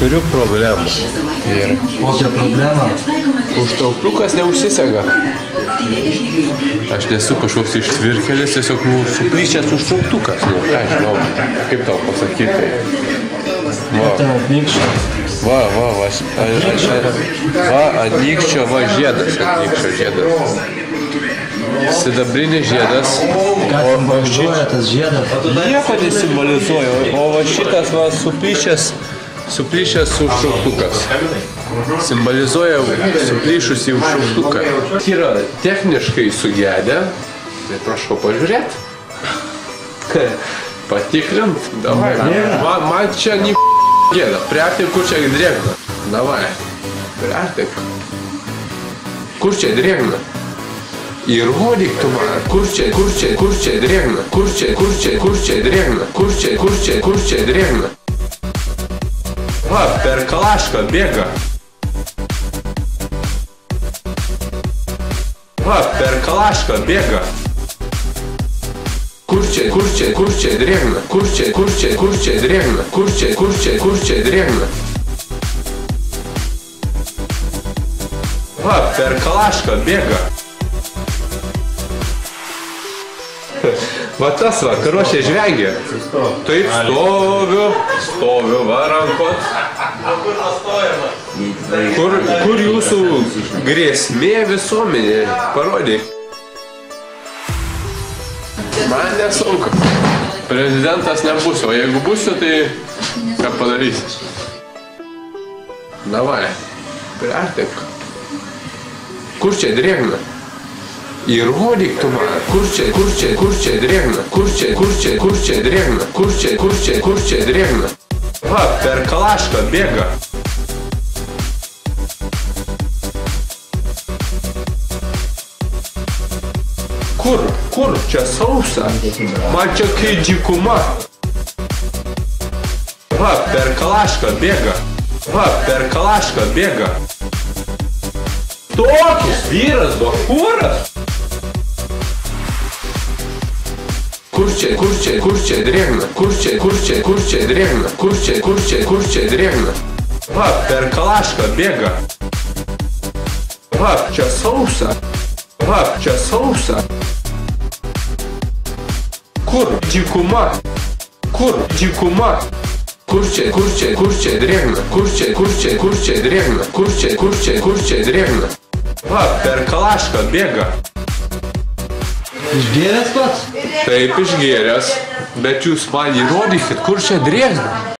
Turiu problemą. Ir kokią problemą? užtrauktukas neužsisega. Aš nesu kažkoks ištvirkelis, tiesiog suplyšęs užtrauktukas. Ką žinau, kaip tau pasakyti. Tavo nykščio. Ant nykščio žiedas, Sidabrinis žiedas. Ką simbolizuoja tas žiedas? Nieko nesimbolizuoja, o va šitas suplyšęs užtrauktukas. Simbolizuoja suplyšusį užtrauktuką. Yra techniškai sugedę, tai prašau pažiūrėti. Patikrint, davai. Man čia gėda, priartink, kur čia drėgna. Davai, priartink. Kur čia drėgna? Įrodyk tu man, kur čia drėgna, kur čia drėgna. Va, per kalašką bėga. Kur čia drėgna, kur čia drėgna. Va, per kalašką bėga. Va tas va, karočiai žvengia. Taip stoviu, va rankot. Kur jūsų grėsmė visuomenė? Parodyk. Man nesunku. Prezidentas nebūsiu, o jeigu būsiu, tai ką padarysi? Davai, priartink. Kur čia drėgna? Įrodyk tu man, kur čia drėgna, kur čia drėgna. Va, per kalašką bėga. Kur? Čia sausa. Man čia kai dykuma. Va, per kalašką bėga. Tokis vyras, bachūras. Kur čia drėgna, kur čia drėgna. Va, per kalašką bėga. Va, čia sausa. Kur dykuma? Kur čia drėgna, kur čia drėgna. Va, per kalašką bėga. Išgėręs pats? Taip, išgėręs, bet jūs man įrodykit, kur čia drėgna.